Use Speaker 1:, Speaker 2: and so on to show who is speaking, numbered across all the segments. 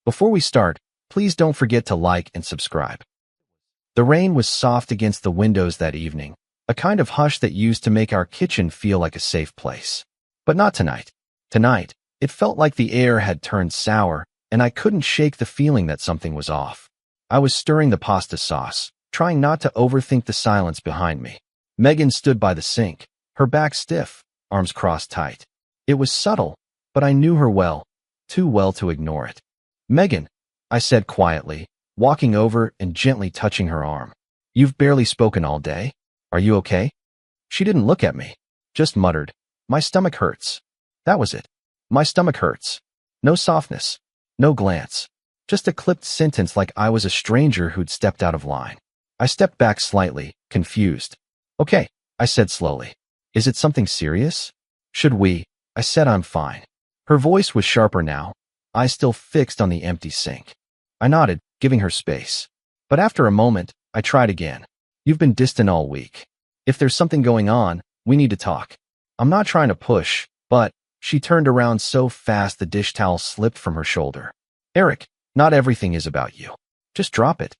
Speaker 1: Before we start, please don't forget to like and subscribe. The rain was soft against the windows that evening, a kind of hush that used to make our kitchen feel like a safe place. But not tonight. Tonight, it felt like the air had turned sour, and I couldn't shake the feeling that something was off. I was stirring the pasta sauce, trying not to overthink the silence behind me. Megan stood by the sink, her back stiff, arms crossed tight. It was subtle, but I knew her well, too well to ignore it. "Megan," I said quietly, walking over and gently touching her arm. "You've barely spoken all day. Are you okay?" She didn't look at me, just muttered, "My stomach hurts." That was it. My stomach hurts. No softness, no glance, just a clipped sentence like I was a stranger who'd stepped out of line. I stepped back slightly, confused. "Okay," I said slowly. "Is it something serious?" "Should we?" I said. "I'm fine." Her voice was sharper now, eyes still fixed on the empty sink. I nodded, giving her space. But after a moment, I tried again. "You've been distant all week. If there's something going on, we need to talk." I'm not trying to push, but she turned around so fast the dish towel slipped from her shoulder. "Eric, not everything is about you. Just drop it."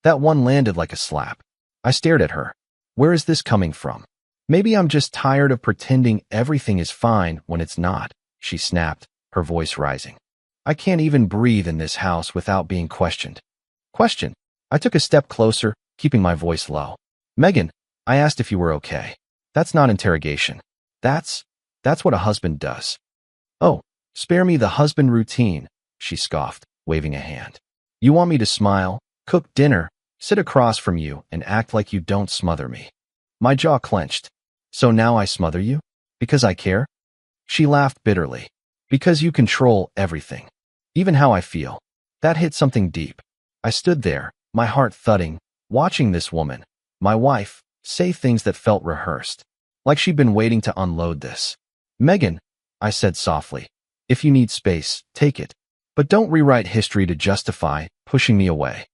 Speaker 1: That one landed like a slap. I stared at her. Where is this coming from? "Maybe I'm just tired of pretending everything is fine when it's not," she snapped, her voice rising. "I can't even breathe in this house without being questioned." "Questioned?" I took a step closer, keeping my voice low. "Megan, I asked if you were okay. That's not interrogation. That's what a husband does." "Oh, spare me the husband routine," she scoffed, waving a hand. "You want me to smile, cook dinner, sit across from you, and act like you don't smother me." My jaw clenched. "So now I smother you? Because I care?" She laughed bitterly. "Because you control everything. Even how I feel." That hit something deep. I stood there, my heart thudding, watching this woman, my wife, say things that felt rehearsed. Like she'd been waiting to unload this. "Megan," I said softly, "if you need space, take it. But don't rewrite history to justify pushing me away."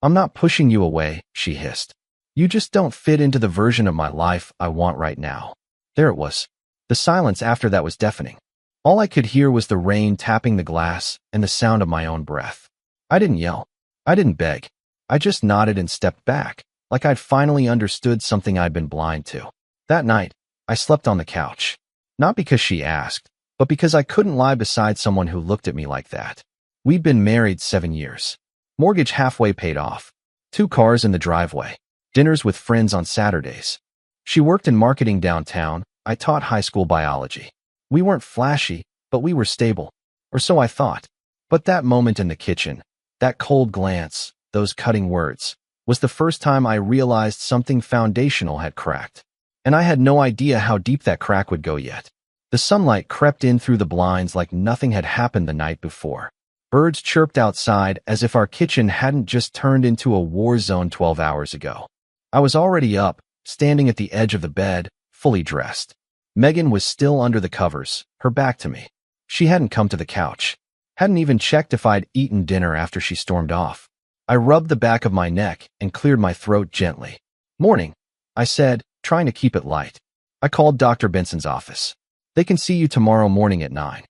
Speaker 1: "I'm not pushing you away," she hissed. "You just don't fit into the version of my life I want right now." There it was. The silence after that was deafening. All I could hear was the rain tapping the glass and the sound of my own breath. I didn't yell. I didn't beg. I just nodded and stepped back, like I'd finally understood something I'd been blind to. That night, I slept on the couch. Not because she asked, but because I couldn't lie beside someone who looked at me like that. We'd been married 7 years. Mortgage halfway paid off. 2 cars in the driveway. Dinners with friends on Saturdays. She worked in marketing downtown. I taught high school biology. We weren't flashy, but we were stable. Or so I thought. But that moment in the kitchen, that cold glance, those cutting words, was the first time I realized something foundational had cracked. And I had no idea how deep that crack would go yet. The sunlight crept in through the blinds like nothing had happened the night before. Birds chirped outside as if our kitchen hadn't just turned into a war zone 12 hours ago. I was already up, standing at the edge of the bed, fully dressed. Megan was still under the covers, her back to me. She hadn't come to the couch. Hadn't even checked if I'd eaten dinner after she stormed off. I rubbed the back of my neck and cleared my throat gently. "Morning," I said, trying to keep it light. "I called Dr. Benson's office. They can see you tomorrow morning at 9.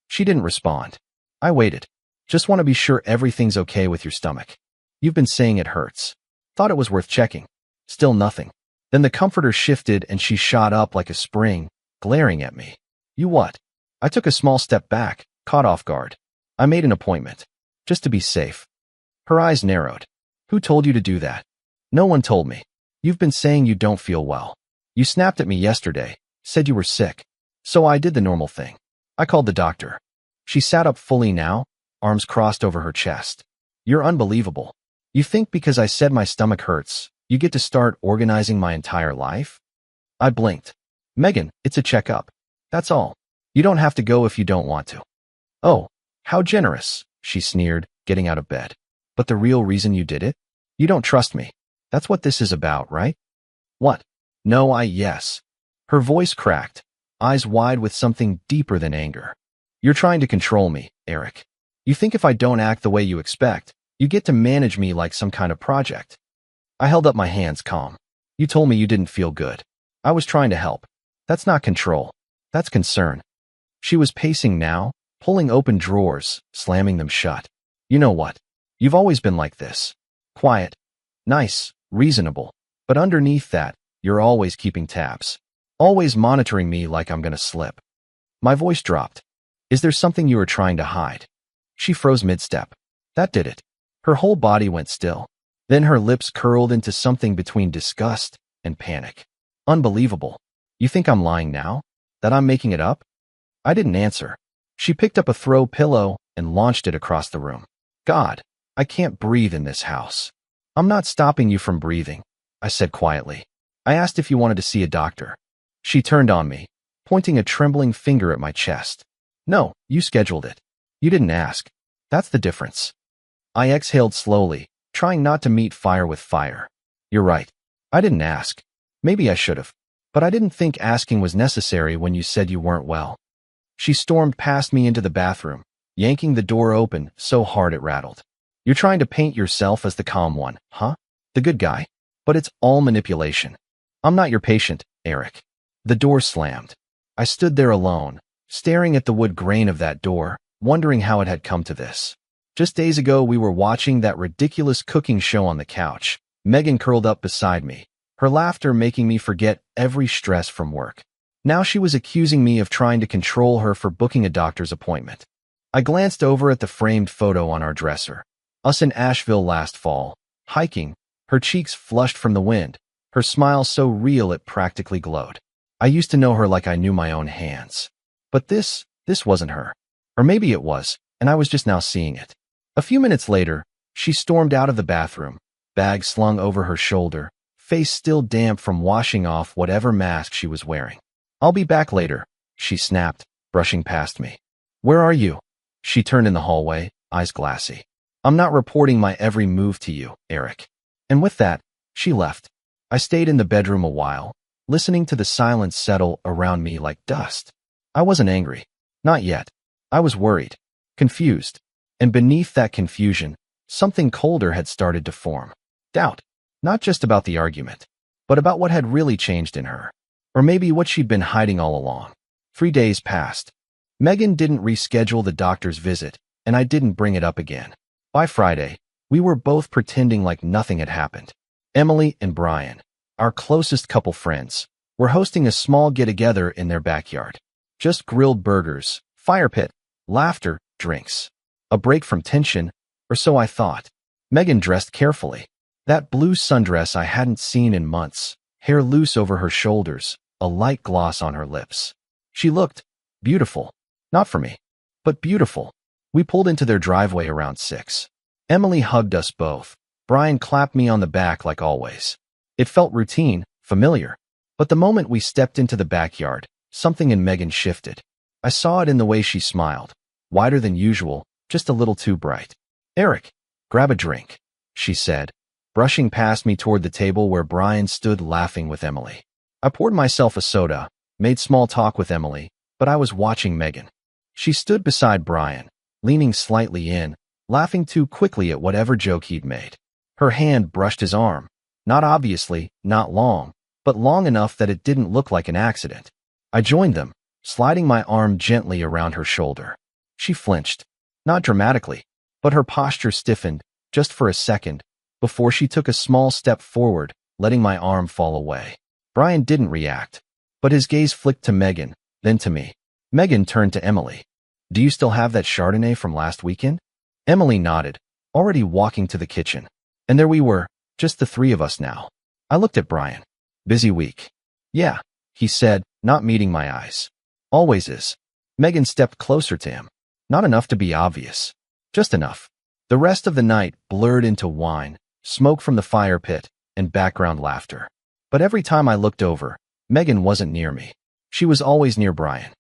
Speaker 1: She didn't respond. I waited. "Just want to be sure everything's okay with your stomach. You've been saying it hurts." Thought it was worth checking. Still nothing. Then the comforter shifted and she shot up like a spring, glaring at me. "You what?" I took a small step back, caught off guard. "I made an appointment. Just to be safe." Her eyes narrowed. "Who told you to do that?" "No one told me. You've been saying you don't feel well. You snapped at me yesterday, said you were sick. So I did the normal thing. I called the doctor." She sat up fully now, arms crossed over her chest. "You're unbelievable. You think because I said my stomach hurts, you get to start organizing my entire life?" I blinked. "Megan, it's a checkup. That's all. You don't have to go if you don't want to." "Oh, how generous," she sneered, getting out of bed. "But the real reason you did it? You don't trust me. That's what this is about, right?" "What?" "No, yes." Her voice cracked, eyes wide with something deeper than anger. "You're trying to control me, Eric. You think if I don't act the way you expect, you get to manage me like some kind of project." I held up my hands calm. "You told me you didn't feel good. I was trying to help. That's not control. That's concern." She was pacing now, pulling open drawers, slamming them shut. You know what? You've always been like this. Quiet, nice, reasonable. But underneath that, you're always keeping tabs. Always monitoring me like I'm gonna slip. My voice dropped. Is there something you were trying to hide? She froze mid-step. That did it. Her whole body went still. Then her lips curled into something between disgust and panic. Unbelievable. You think I'm lying now? That I'm making it up? I didn't answer. She picked up a throw pillow and launched it across the room. God, I can't breathe in this house. I'm not stopping you from breathing, I said quietly. I asked if you wanted to see a doctor. She turned on me, pointing a trembling finger at my chest. No, you scheduled it. You didn't ask. That's the difference. I exhaled slowly, trying not to meet fire with fire. You're right. I didn't ask. Maybe I should have. But I didn't think asking was necessary when you said you weren't well. She stormed past me into the bathroom, yanking the door open so hard it rattled. You're trying to paint yourself as the calm one, huh? The good guy. But it's all manipulation. I'm not your patient, Eric. The door slammed. I stood there alone, staring at the wood grain of that door, wondering how it had come to this. Just days ago, we were watching that ridiculous cooking show on the couch. Megan curled up beside me, her laughter making me forget every stress from work. Now she was accusing me of trying to control her for booking a doctor's appointment. I glanced over at the framed photo on our dresser. Us in Asheville last fall, hiking, her cheeks flushed from the wind, her smile so real it practically glowed. I used to know her like I knew my own hands. But this wasn't her. Or maybe it was, and I was just now seeing it. A few minutes later, she stormed out of the bathroom, bag slung over her shoulder, face still damp from washing off whatever mask she was wearing. I'll be back later, she snapped, brushing past me. Where are you? She turned in the hallway, eyes glassy. I'm not reporting my every move to you, Eric. And with that, she left. I stayed in the bedroom a while, listening to the silence settle around me like dust. I wasn't angry. Not yet. I was worried, confused. And beneath that confusion, something colder had started to form. Doubt. Not just about the argument, but about what had really changed in her. Or maybe what she'd been hiding all along. 3 days passed. Megan didn't reschedule the doctor's visit, and I didn't bring it up again. By Friday, we were both pretending like nothing had happened. Emily and Brian, our closest couple friends, were hosting a small get-together in their backyard. Just grilled burgers, fire pit, laughter, drinks. A break from tension, or so I thought. Megan dressed carefully. That blue sundress I hadn't seen in months, hair loose over her shoulders, a light gloss on her lips. She looked beautiful. Not for me, but beautiful. We pulled into their driveway around 6. Emily hugged us both. Brian clapped me on the back like always. It felt routine, familiar. But the moment we stepped into the backyard, something in Megan shifted. I saw it in the way she smiled. Wider than usual, just a little too bright. Eric, grab a drink, she said, brushing past me toward the table where Brian stood laughing with Emily. I poured myself a soda, made small talk with Emily, but I was watching Megan. She stood beside Brian, leaning slightly in, laughing too quickly at whatever joke he'd made. Her hand brushed his arm. Not obviously, not long, but long enough that it didn't look like an accident. I joined them, sliding my arm gently around her shoulder. She flinched. Not dramatically, but her posture stiffened, just for a second, before she took a small step forward, letting my arm fall away. Brian didn't react, but his gaze flicked to Megan, then to me. Megan turned to Emily. Do you still have that Chardonnay from last weekend? Emily nodded, already walking to the kitchen. And there we were, just the 3 of us now. I looked at Brian. Busy week. Yeah, he said, not meeting my eyes. Always is. Megan stepped closer to him. Not enough to be obvious. Just enough. The rest of the night blurred into wine, smoke from the fire pit, and background laughter. But every time I looked over, Megan wasn't near me. She was always near Brian.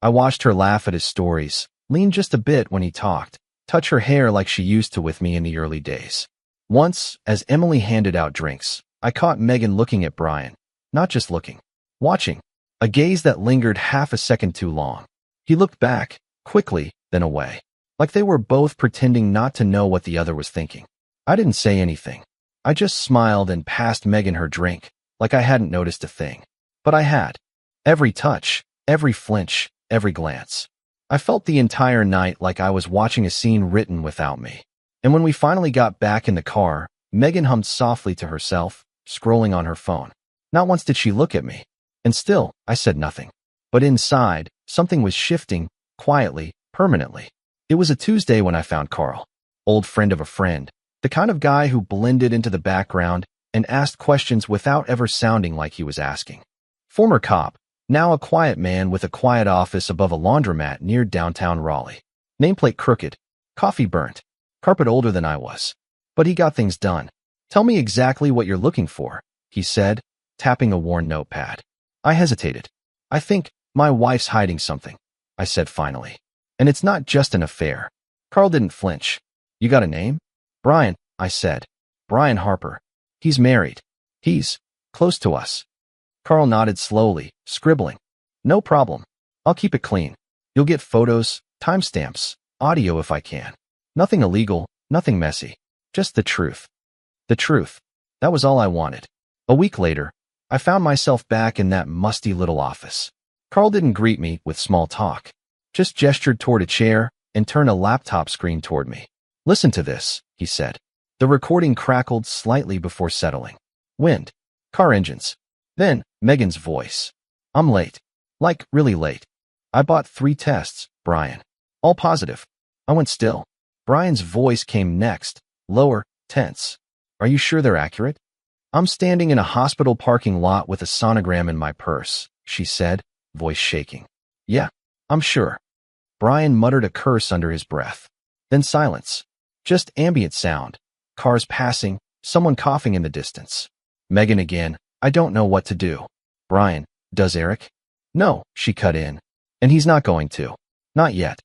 Speaker 1: I watched her laugh at his stories, lean just a bit when he talked, touch her hair like she used to with me in the early days. Once, as Emily handed out drinks, I caught Megan looking at Brian. Not just looking. Watching. A gaze that lingered half a second too long. He looked back, quickly, then away. Like they were both pretending not to know what the other was thinking. I didn't say anything. I just smiled and passed Megan her drink, like I hadn't noticed a thing. But I had. Every touch, every flinch, every glance. I felt the entire night like I was watching a scene written without me. And when we finally got back in the car, Megan hummed softly to herself, scrolling on her phone. Not once did she look at me. And still, I said nothing. But inside, something was shifting, quietly, permanently. It was a Tuesday when I found Carl. Old friend of a friend. The kind of guy who blended into the background and asked questions without ever sounding like he was asking. Former cop, now a quiet man with a quiet office above a laundromat near downtown Raleigh. Nameplate crooked. Coffee burnt. Carpet older than I was. But he got things done. Tell me exactly what you're looking for, he said, tapping a worn notepad. I hesitated. I think my wife's hiding something, I said finally. And it's not just an affair. Carl didn't flinch. You got a name? Brian, I said. Brian Harper. He's married. He's close to us. Carl nodded slowly, scribbling. No problem. I'll keep it clean. You'll get photos, timestamps, audio if I can. Nothing illegal, nothing messy. Just the truth. The truth. That was all I wanted. A week later, I found myself back in that musty little office. Carl didn't greet me with small talk. Just gestured toward a chair and turned a laptop screen toward me. Listen to this, he said. The recording crackled slightly before settling. Wind. Car engines. Then, Megan's voice. I'm late. Like, really late. I bought 3 tests, Brian. All positive. I went still. Brian's voice came next, lower, tense. Are you sure they're accurate? I'm standing in a hospital parking lot with a sonogram in my purse, she said, voice shaking. Yeah, I'm sure. Brian muttered a curse under his breath. Then silence. Just ambient sound. Cars passing, someone coughing in the distance. Megan again. I don't know what to do. Brian, does Eric? No, she cut in. And he's not going to. Not yet.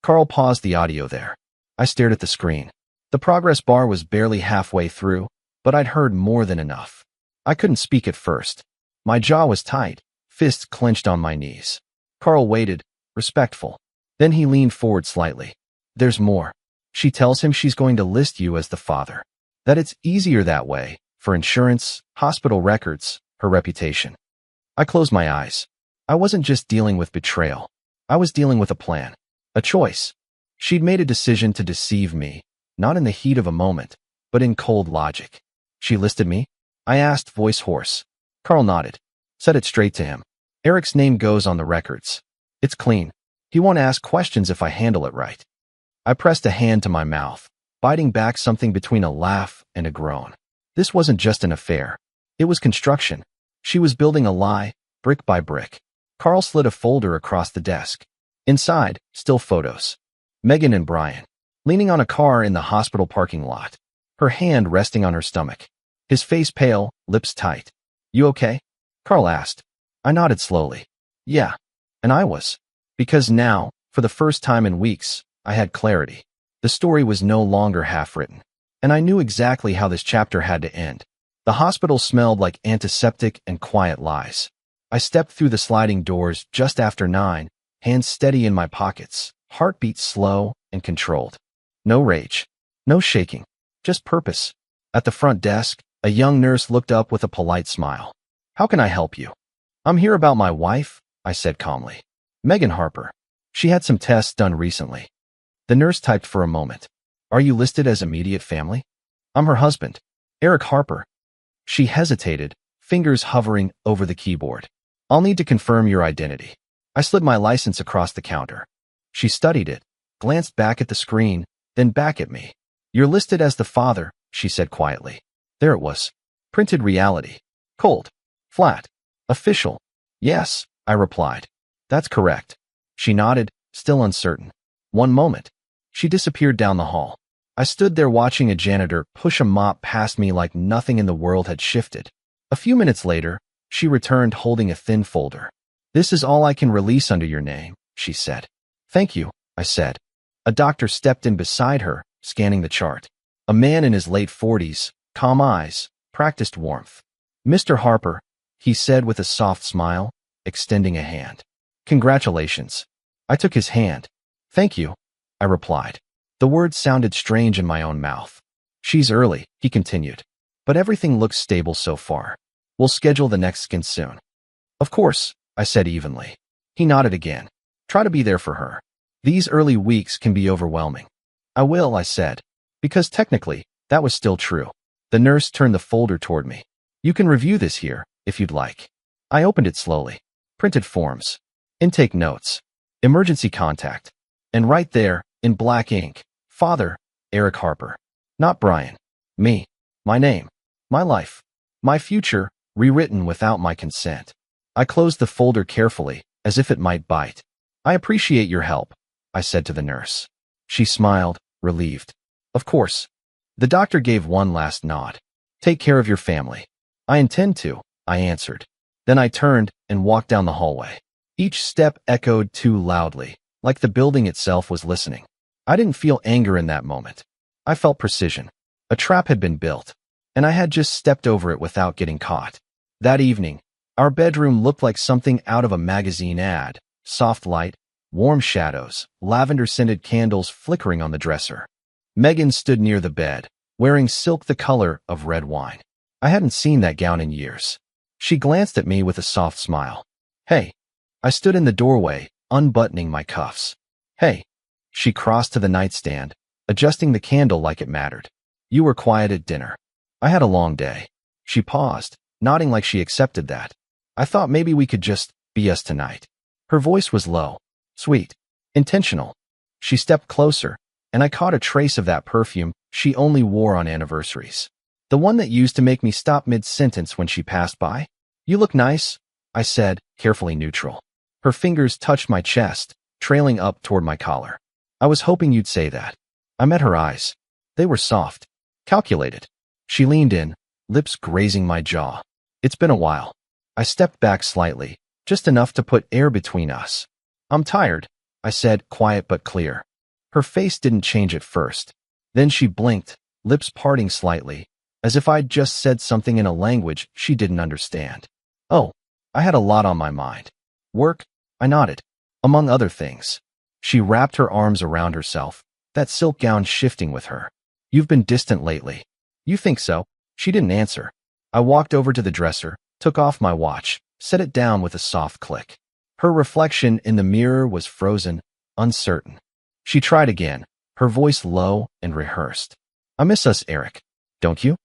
Speaker 1: Carl paused the audio there. I stared at the screen. The progress bar was barely halfway through, but I'd heard more than enough. I couldn't speak at first. My jaw was tight, fists clenched on my knees. Carl waited, respectful. Then he leaned forward slightly. There's more. She tells him she's going to list you as the father. That it's easier that way, for insurance, hospital records, her reputation. I closed my eyes. I wasn't just dealing with betrayal. I was dealing with a plan. A choice. She'd made a decision to deceive me, not in the heat of a moment, but in cold logic. She listed me? I asked, voice hoarse. Carl nodded. Said it straight to him. Eric's name goes on the records. It's clean. He won't ask questions if I handle it right. I pressed a hand to my mouth, biting back something between a laugh and a groan. This wasn't just an affair. It was construction. She was building a lie, brick by brick. Carl slid a folder across the desk. Inside, still photos. Megan and Brian, leaning on a car in the hospital parking lot, her hand resting on her stomach. His face pale, lips tight. You okay? Carl asked. I nodded slowly. Yeah. And I was. Because now, for the first time in weeks, I had clarity. The story was no longer half-written. And I knew exactly how this chapter had to end. The hospital smelled like antiseptic and quiet lies. I stepped through the sliding doors just after 9, hands steady in my pockets, heartbeat slow and controlled. No rage. No shaking. Just purpose. At the front desk, a young nurse looked up with a polite smile. How can I help you? I'm here about my wife, I said calmly. Megan Harper. She had some tests done recently. The nurse typed for a moment. Are you listed as immediate family? I'm her husband, Eric Harper. She hesitated, fingers hovering over the keyboard. I'll need to confirm your identity. I slid my license across the counter. She studied it, glanced back at the screen, then back at me. You're listed as the father, she said quietly. There it was. Printed reality. Cold. Flat. Official. Yes, I replied. That's correct. She nodded, still uncertain. One moment. She disappeared down the hall. I stood there watching a janitor push a mop past me like nothing in the world had shifted. A few minutes later, she returned holding a thin folder. This is all I can release under your name, she said. Thank you, I said. A doctor stepped in beside her, scanning the chart. A man in his late 40s, calm eyes, practiced warmth. Mr. Harper, he said with a soft smile, extending a hand. Congratulations. I took his hand. Thank you, I replied. The words sounded strange in my own mouth. She's early, he continued. But everything looks stable so far. We'll schedule the next scan soon. Of course, I said evenly. He nodded again. Try to be there for her. These early weeks can be overwhelming. I will, I said. Because technically, that was still true. The nurse turned the folder toward me. You can review this here, if you'd like. I opened it slowly. Printed forms. Intake notes. Emergency contact. And right there, in black ink, Father, Eric Harper. Not Brian. Me. My name. My life. My future, rewritten without my consent. I closed the folder carefully, as if it might bite. I appreciate your help, I said to the nurse. She smiled, relieved. Of course. The doctor gave one last nod. Take care of your family. I intend to, I answered. Then I turned and walked down the hallway. Each step echoed too loudly, like the building itself was listening. I didn't feel anger in that moment. I felt precision. A trap had been built, and I had just stepped over it without getting caught. That evening, our bedroom looked like something out of a magazine ad. Soft light, warm shadows, lavender-scented candles flickering on the dresser. Megan stood near the bed, wearing silk the color of red wine. I hadn't seen that gown in years. She glanced at me with a soft smile. Hey. I stood in the doorway, unbuttoning my cuffs. Hey. She crossed to the nightstand, adjusting the candle like it mattered. You were quiet at dinner. I had a long day. She paused, nodding like she accepted that. I thought maybe we could just be us tonight. Her voice was low, sweet, intentional. She stepped closer, and I caught a trace of that perfume she only wore on anniversaries. The one that used to make me stop mid-sentence when she passed by. You look nice, I said, carefully neutral. Her fingers touched my chest, trailing up toward my collar. I was hoping you'd say that. I met her eyes. They were soft, calculated. She leaned in, lips grazing my jaw. It's been a while. I stepped back slightly, just enough to put air between us. I'm tired, I said, quiet but clear. Her face didn't change at first. Then she blinked, lips parting slightly, as if I'd just said something in a language she didn't understand. Oh, I had a lot on my mind. Work, I nodded. Among other things. She wrapped her arms around herself, that silk gown shifting with her. You've been distant lately. You think so? She didn't answer. I walked over to the dresser, took off my watch, set it down with a soft click. Her reflection in the mirror was frozen, uncertain. She tried again, her voice low and rehearsed. I miss us, Eric. Don't you?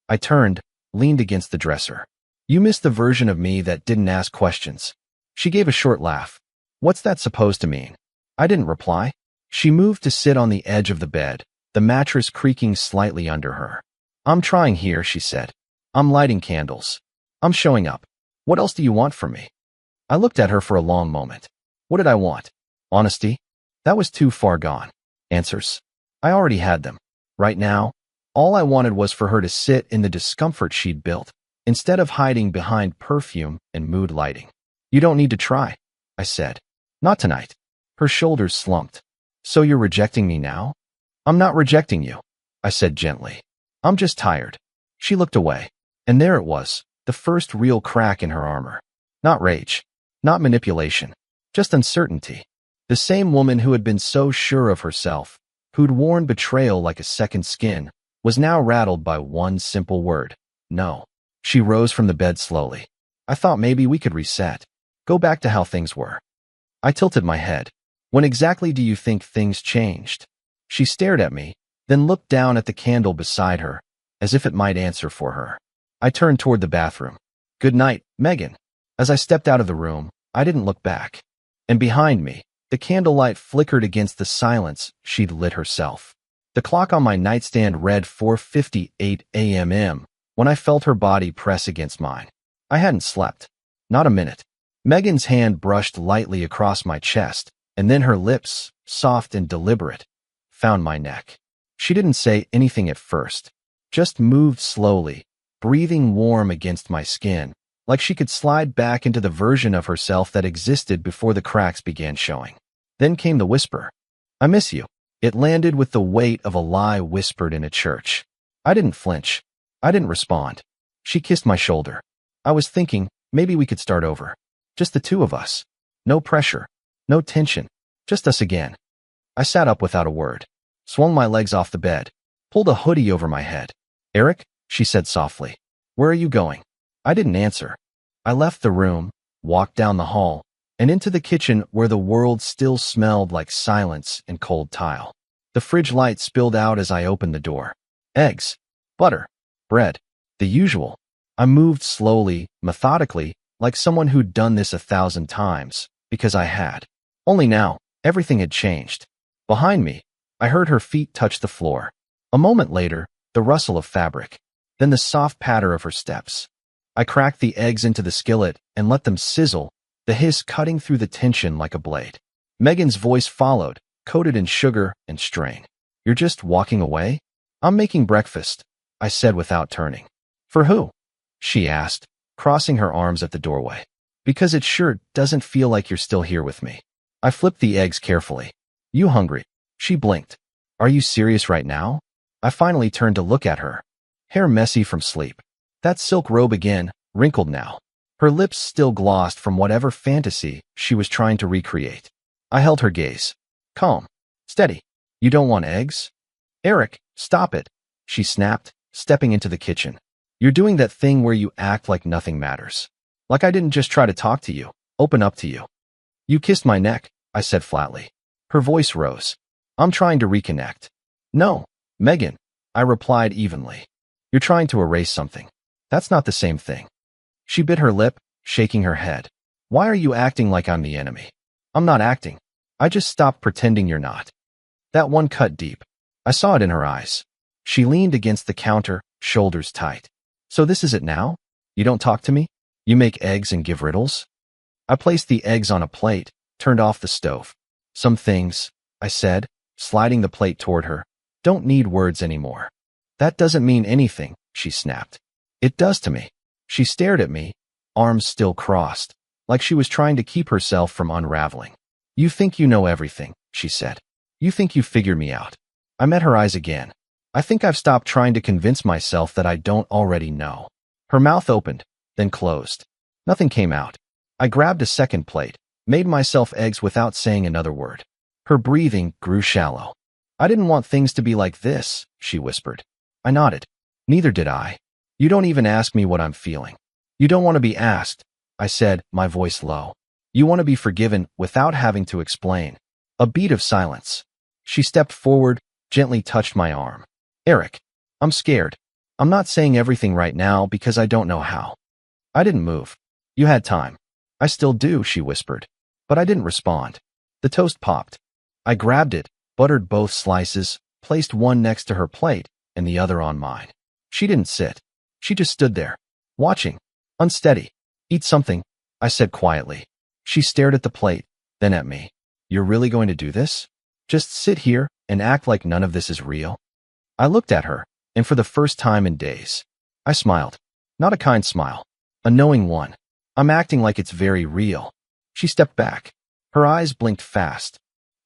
Speaker 1: I turned, leaned against the dresser. You miss the version of me that didn't ask questions. She gave a short laugh. What's that supposed to mean? I didn't reply. She moved to sit on the edge of the bed, the mattress creaking slightly under her. I'm trying here, she said. I'm lighting candles. I'm showing up. What else do you want from me? I looked at her for a long moment. What did I want? Honesty? That was too far gone. Answers? I already had them. Right now, all I wanted was for her to sit in the discomfort she'd built, instead of hiding behind perfume and mood lighting. You don't need to try, I said. Not tonight. Her shoulders slumped. So you're rejecting me now? I'm not rejecting you, I said gently. I'm just tired. She looked away. And there it was, the first real crack in her armor. Not rage. Not manipulation. Just uncertainty. The same woman who had been so sure of herself, who'd worn betrayal like a second skin, was now rattled by one simple word. No. She rose from the bed slowly. I thought maybe we could reset. Go back to how things were. I tilted my head. When exactly do you think things changed? She stared at me, then looked down at the candle beside her, as if it might answer for her. I turned toward the bathroom. Good night, Megan. As I stepped out of the room, I didn't look back. And behind me, the candlelight flickered against the silence she'd lit herself. The clock on my nightstand read 4:58 a.m. when I felt her body press against mine. I hadn't slept. Not a minute. Megan's hand brushed lightly across my chest, and then her lips, soft and deliberate, found my neck. She didn't say anything at first, just moved slowly, breathing warm against my skin, like she could slide back into the version of herself that existed before the cracks began showing. Then came the whisper. I miss you. It landed with the weight of a lie whispered in a church. I didn't flinch. I didn't respond. She kissed my shoulder. I was thinking, maybe we could start over. Just the two of us. No pressure. No tension. Just us again. I sat up without a word. Swung my legs off the bed. Pulled a hoodie over my head. Eric, she said softly. Where are you going? I didn't answer. I left the room, walked down the hall, and into the kitchen where the world still smelled like silence and cold tile. The fridge light spilled out as I opened the door. Eggs, butter, bread, the usual. I moved slowly, methodically, like someone who'd done this 1,000 times, because I had. Only now, everything had changed. Behind me, I heard her feet touch the floor. A moment later, the rustle of fabric. Then the soft patter of her steps. I cracked the eggs into the skillet and let them sizzle, the hiss cutting through the tension like a blade. Megan's voice followed, coated in sugar and strain. You're just walking away? I'm making breakfast, I said without turning. For who? She asked, crossing her arms at the doorway. Because it sure doesn't feel like you're still here with me. I flipped the eggs carefully. You hungry? She blinked. Are you serious right now? I finally turned to look at her. Hair messy from sleep. That silk robe again, wrinkled now. Her lips still glossed from whatever fantasy she was trying to recreate. I held her gaze. Calm. Steady. You don't want eggs? Eric, stop it, she snapped, stepping into the kitchen. You're doing that thing where you act like nothing matters. Like I didn't just try to talk to you, open up to you. You kissed my neck, I said flatly. Her voice rose. I'm trying to reconnect. No, Megan, I replied evenly. You're trying to erase something. That's not the same thing. She bit her lip, shaking her head. Why are you acting like I'm the enemy? I'm not acting. I just stopped pretending you're not. That one cut deep. I saw it in her eyes. She leaned against the counter, shoulders tight. So this is it now? You don't talk to me? You make eggs and give riddles? I placed the eggs on a plate, turned off the stove. Some things, I said, sliding the plate toward her, don't need words anymore. That doesn't mean anything, she snapped. It does to me. She stared at me, arms still crossed, like she was trying to keep herself from unraveling. You think you know everything, she said. You think you figured me out. I met her eyes again. I think I've stopped trying to convince myself that I don't already know. Her mouth opened, then closed. Nothing came out. I grabbed a second plate, made myself eggs without saying another word. Her breathing grew shallow. I didn't want things to be like this, she whispered. I nodded. Neither did I. You don't even ask me what I'm feeling. You don't want to be asked, I said, my voice low. You want to be forgiven without having to explain. A beat of silence. She stepped forward, gently touched my arm. Eric, I'm scared. I'm not saying everything right now because I don't know how. I didn't move. You had time. I still do, she whispered. But I didn't respond. The toast popped. I grabbed it, buttered both slices, placed one next to her plate and the other on mine. She didn't sit. She just stood there, watching, unsteady. Eat something, I said quietly. She stared at the plate, then at me. You're really going to do this? Just sit here and act like none of this is real? I looked at her, and for the first time in days, I smiled. Not a kind smile. A knowing one. I'm acting like it's very real. She stepped back. Her eyes blinked fast.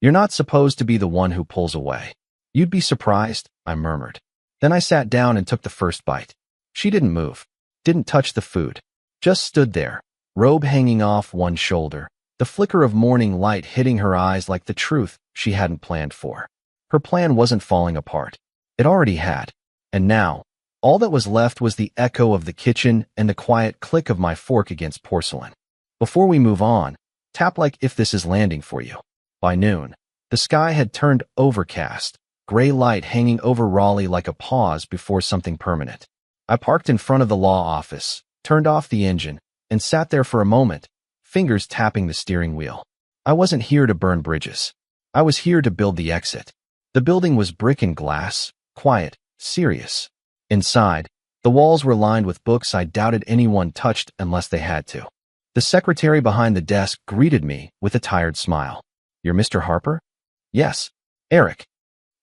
Speaker 1: You're not supposed to be the one who pulls away. You'd be surprised, I murmured. Then I sat down and took the first bite. She didn't move, didn't touch the food, just stood there, robe hanging off one shoulder, the flicker of morning light hitting her eyes like the truth she hadn't planned for. Her plan wasn't falling apart. It already had. And now, all that was left was the echo of the kitchen and the quiet click of my fork against porcelain. Before we move on, tap like if this is landing for you. By noon, the sky had turned overcast, gray light hanging over Raleigh like a pause before something permanent. I parked in front of the law office, turned off the engine, and sat there for a moment, fingers tapping the steering wheel. I wasn't here to burn bridges. I was here to build the exit. The building was brick and glass, quiet, serious. Inside, the walls were lined with books I doubted anyone touched unless they had to. The secretary behind the desk greeted me with a tired smile. You're Mr. Harper? Yes. Eric.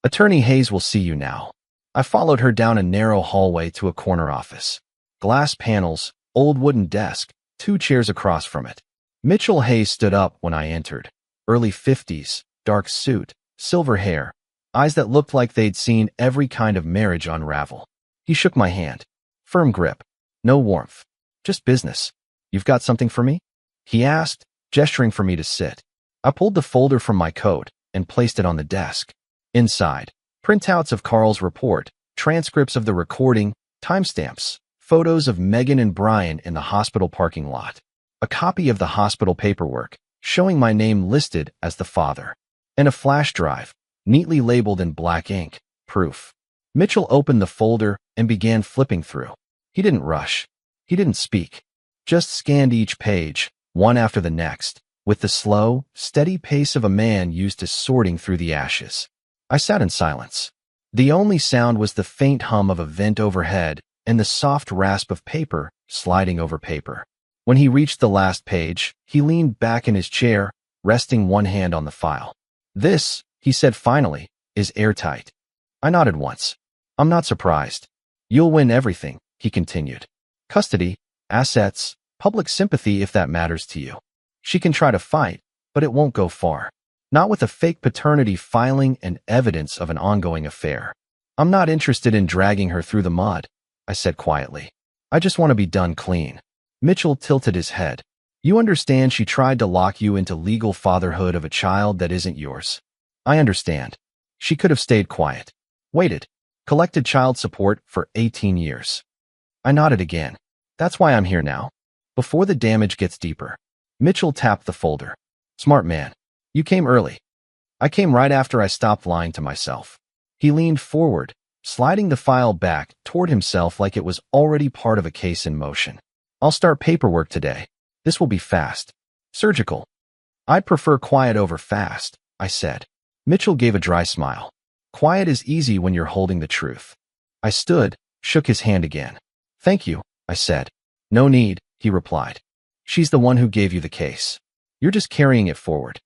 Speaker 1: Attorney Hayes will see you now. I followed her down a narrow hallway to a corner office. Glass panels, old wooden desk, 2 chairs across from it. Mitchell Hayes stood up when I entered. Early 50s, dark suit, silver hair, eyes that looked like they'd seen every kind of marriage unravel. He shook my hand. Firm grip. No warmth. Just business. You've got something for me? He asked, gesturing for me to sit. I pulled the folder from my coat and placed it on the desk. Inside, printouts of Carl's report, transcripts of the recording, timestamps, photos of Megan and Brian in the hospital parking lot, a copy of the hospital paperwork showing my name listed as the father, and a flash drive neatly labeled in black ink, proof. Mitchell opened the folder and began flipping through. He didn't rush. He didn't speak. Just scanned each page, one after the next, with the slow, steady pace of a man used to sorting through the ashes. I sat in silence. The only sound was the faint hum of a vent overhead and the soft rasp of paper sliding over paper. When he reached the last page, he leaned back in his chair, resting one hand on the file. "This," he said finally, "is airtight." I nodded once. "I'm not surprised. You'll win everything," he continued. "Custody, assets, public sympathy if that matters to you. She can try to fight, but it won't go far. Not with a fake paternity filing and evidence of an ongoing affair. I'm not interested in dragging her through the mud," I said quietly. "I just want to be done clean." Mitchell tilted his head. "You understand she tried to lock you into legal fatherhood of a child that isn't yours." "I understand. She could have stayed quiet. Waited. Collected child support for 18 years. I nodded again. "That's why I'm here now. Before the damage gets deeper." Mitchell tapped the folder. "Smart man. You came early." "I came right after I stopped lying to myself." He leaned forward, sliding the file back toward himself like it was already part of a case in motion. "I'll start paperwork today. This will be fast. Surgical." "I'd prefer quiet over fast," I said. Mitchell gave a dry smile. "Quiet is easy when you're holding the truth." I stood, shook his hand again. "Thank you," I said. "No need," he replied. "She's the one who gave you the case. You're just carrying it forward."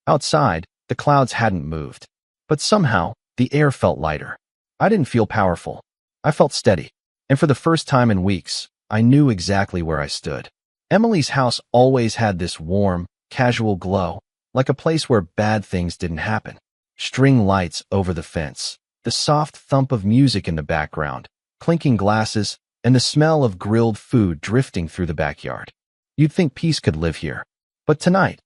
Speaker 1: Outside, the clouds hadn't moved. But somehow, the air felt lighter. I didn't feel powerful. I felt steady. And for the first time in weeks, I knew exactly where I stood. Emily's house always had this warm, casual glow, like a place where bad things didn't happen. String lights over the fence, the soft thump of music in the background, clinking glasses, and the smell of grilled food drifting through the backyard. You'd think peace could live here. But tonight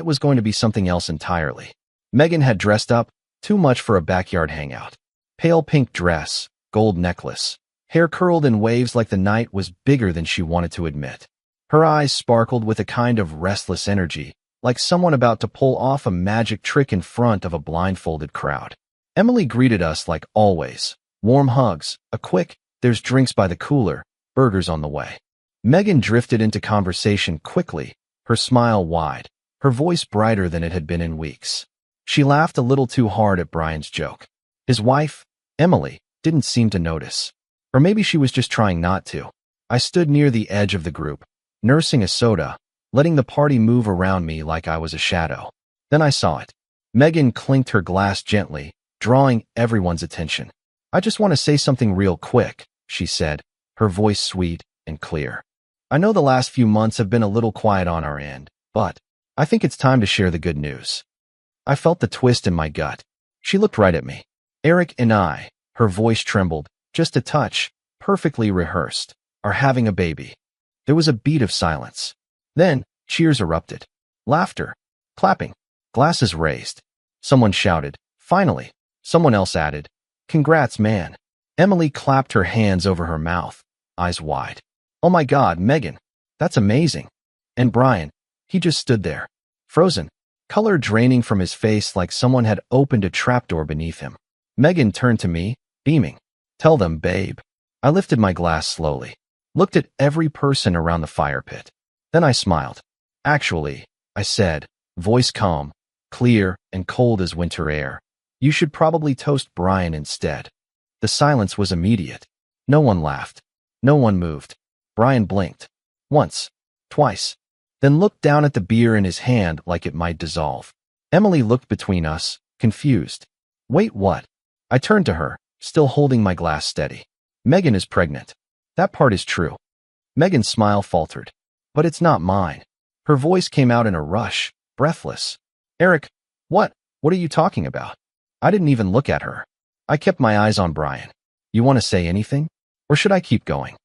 Speaker 1: was going to be something else entirely. Megan had dressed up, too much for a backyard hangout. Pale pink dress, gold necklace, hair curled in waves like the night was bigger than she wanted to admit. Her eyes sparkled with a kind of restless energy, like someone about to pull off a magic trick in front of a blindfolded crowd. Emily greeted us like always. Warm hugs, a quick, "There's drinks by the cooler, burgers on the way." Megan drifted into conversation quickly, her smile wide, her voice brighter than it had been in weeks. She laughed a little too hard at Brian's joke. His wife, Emily, didn't seem to notice. Or maybe she was just trying not to. I stood near the edge of the group, nursing a soda, letting the party move around me like I was a shadow. Then I saw it. Megan clinked her glass gently, drawing everyone's attention. "I just want to say something real quick," she said, her voice sweet and clear. "I know the last few months have been a little quiet on our end, but I think it's time to share the good news." I felt the twist in my gut. She looked right at me. "Eric and I," her voice trembled, just a touch, perfectly rehearsed, "are having a baby." There was a beat of silence. Then, cheers erupted. Laughter. Clapping. Glasses raised. Someone shouted, "Finally." Someone else added, "Congrats, man." Emily clapped her hands over her mouth, eyes wide. "Oh my God, Megan. That's amazing." And Brian, he just stood there, frozen, color draining from his face like someone had opened a trapdoor beneath him. Megan turned to me, beaming. "Tell them, babe." I lifted my glass slowly, looked at every person around the fire pit. Then I smiled. "Actually," I said, voice calm, clear and cold as winter air, "you should probably toast Brian instead." The silence was immediate. No one laughed. No one moved. Brian blinked. Once. Twice. Then looked down at the beer in his hand like it might dissolve. Emily looked between us, confused. "Wait, what?" I turned to her, still holding my glass steady. "Megan is pregnant. That part is true." Megan's smile faltered. "But it's not mine." Her voice came out in a rush, breathless. "Eric, what? What are you talking about?" I didn't even look at her. I kept my eyes on Brian. "You want to say anything? Or should I keep going?"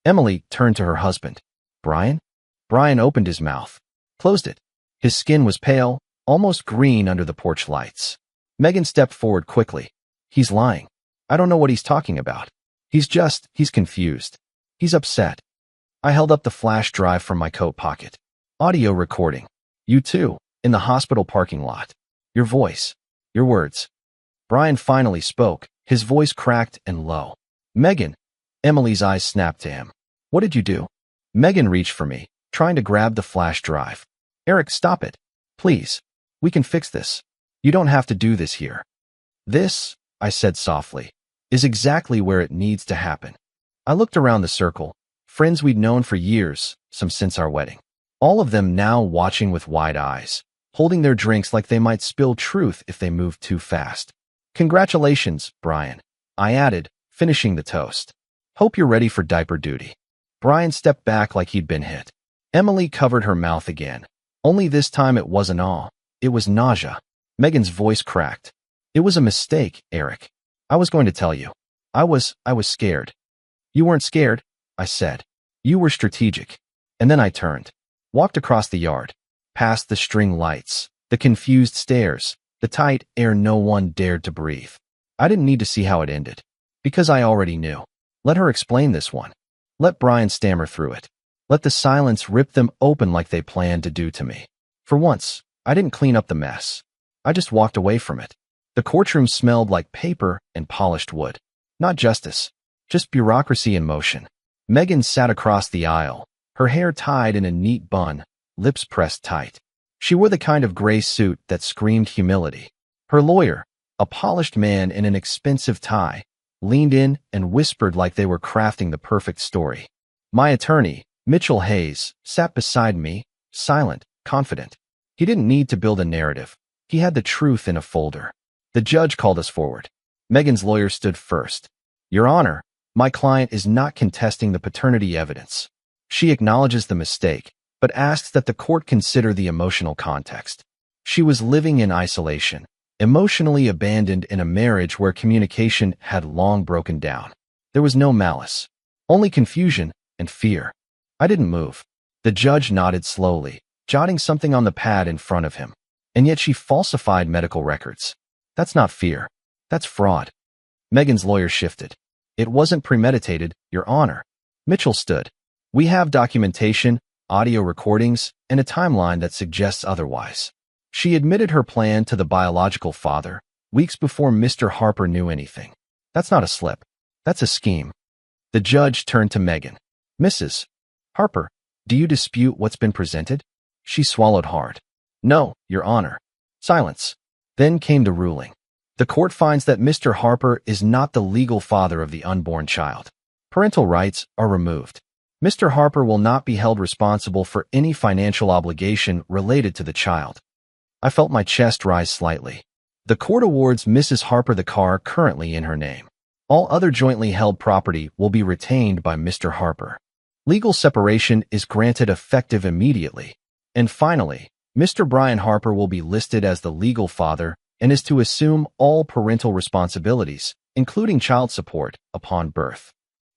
Speaker 1: Emily turned to her husband. "Brian?" Brian opened his mouth, closed it. His skin was pale, almost green under the porch lights. Megan stepped forward quickly. "He's lying. I don't know what he's talking about. He's confused. He's upset." I held up the flash drive from my coat pocket. Audio recording. "You two, in the hospital parking lot. Your voice. Your words. Brian finally spoke, his voice cracked and low. Megan. Emily's eyes snapped to him. What did you do? Megan reached for me, trying to grab the flash drive. Eric, stop it. Please. We can fix this. You don't have to do this here. This, I said softly, is exactly where it needs to happen. I looked around the circle, friends we'd known for years, some since our wedding. All of them now watching with wide eyes, holding their drinks like they might spill truth if they moved too fast. Congratulations, Brian, I added, finishing the toast. Hope you're ready for diaper duty. Brian stepped back like he'd been hit. Emily covered her mouth again. Only this time it wasn't awe. It was nausea. Megan's voice cracked. It was a mistake, Eric. I was going to tell you. I was scared. You weren't scared, I said. You were strategic. And then I turned. Walked across the yard. Past the string lights. The confused stares. The tight air no one dared to breathe. I didn't need to see how it ended. Because I already knew. Let her explain this one. Let Brian stammer through it. Let the silence rip them open like they planned to do to me. For once, I didn't clean up the mess. I just walked away from it. The courtroom smelled like paper and polished wood. Not justice, just bureaucracy in motion. Megan sat across the aisle, her hair tied in a neat bun, lips pressed tight. She wore the kind of gray suit that screamed humility. Her lawyer, a polished man in an expensive tie, leaned in and whispered like they were crafting the perfect story. My attorney, Mitchell Hayes, sat beside me, silent, confident. He didn't need to build a narrative. He had the truth in a folder. The judge called us forward. Megan's lawyer stood first. Your Honor, my client is not contesting the paternity evidence. She acknowledges the mistake, but asks that the court consider the emotional context. She was living in isolation, emotionally abandoned in a marriage where communication had long broken down. There was no malice, only confusion and fear. I didn't move. The judge nodded slowly, jotting something on the pad in front of him. And yet she falsified medical records. That's not fear. That's fraud. Megan's lawyer shifted. It wasn't premeditated, Your Honor. Mitchell stood. We have documentation, audio recordings, and a timeline that suggests otherwise. She admitted her plan to the biological father, weeks before Mr. Harper knew anything. That's not a slip. That's a scheme. The judge turned to Megan. Mrs. Harper, do you dispute what's been presented? She swallowed hard. No, Your Honor. Silence. Then came the ruling. The court finds that Mr. Harper is not the legal father of the unborn child. Parental rights are removed. Mr. Harper will not be held responsible for any financial obligation related to the child. I felt my chest rise slightly. The court awards Mrs. Harper the car currently in her name. All other jointly held property will be retained by Mr. Harper. Legal separation is granted effective immediately. And finally, Mr. Brian Harper will be listed as the legal father and is to assume all parental responsibilities, including child support, upon birth.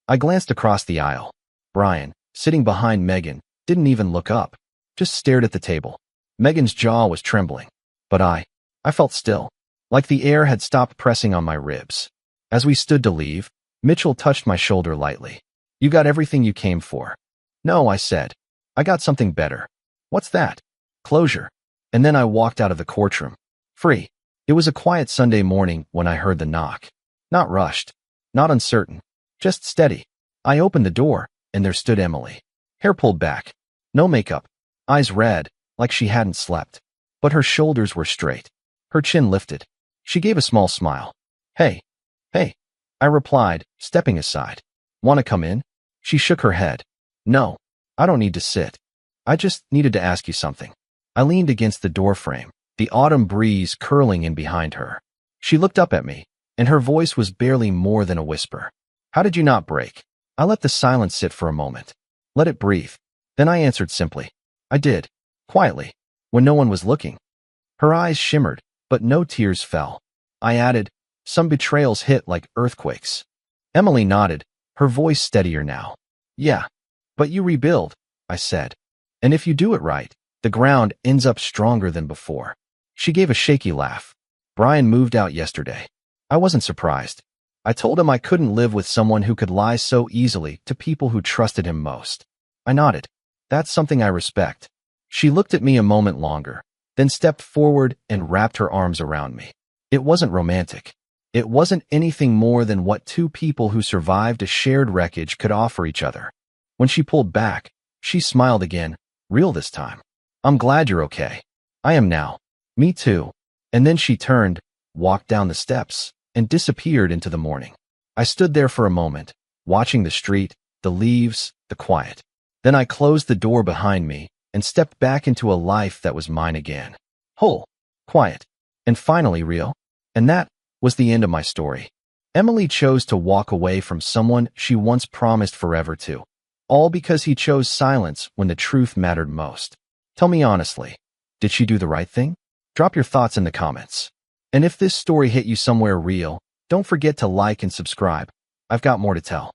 Speaker 1: I glanced across the aisle. Brian, sitting behind Megan, didn't even look up, just stared at the table. Megan's jaw was trembling, but I felt still, like the air had stopped pressing on my ribs. As we stood to leave, Mitchell touched my shoulder lightly. You got everything you came for. No, I said. I got something better. What's that? Closure. And then I walked out of the courtroom. Free. It was a quiet Sunday morning when I heard the knock. Not rushed. Not uncertain. Just steady. I opened the door, and there stood Emily. Hair pulled back. No makeup. Eyes red, like she hadn't slept. But her shoulders were straight. Her chin lifted. She gave a small smile. Hey. Hey. I replied, stepping aside. Want to come in? She shook her head. No. I don't need to sit. I just needed to ask you something. I leaned against the doorframe, the autumn breeze curling in behind her. She looked up at me, and her voice was barely more than a whisper. How did you not break? I let the silence sit for a moment. Let it breathe. Then I answered simply. I did. Quietly. When no one was looking. Her eyes shimmered, but no tears fell. I added, some betrayals hit like earthquakes. Emily nodded, her voice steadier now. Yeah. But you rebuild, I said. And if you do it right, the ground ends up stronger than before. She gave a shaky laugh. Brian moved out yesterday. I wasn't surprised. I told him I couldn't live with someone who could lie so easily to people who trusted him most. I nodded. That's something I respect. She looked at me a moment longer, then stepped forward and wrapped her arms around me. It wasn't romantic. It wasn't anything more than what two people who survived a shared wreckage could offer each other. When she pulled back, she smiled again, real this time. I'm glad you're okay. I am now. Me too. And then she turned, walked down the steps, and disappeared into the morning. I stood there for a moment, watching the street, the leaves, the quiet. Then I closed the door behind me and stepped back into a life that was mine again. Whole, quiet, and finally real. And that was the end of my story. Emily chose to walk away from someone she once promised forever to, all because he chose silence when the truth mattered most. Tell me honestly, did she do the right thing? Drop your thoughts in the comments. And if this story hit you somewhere real, don't forget to like and subscribe. I've got more to tell.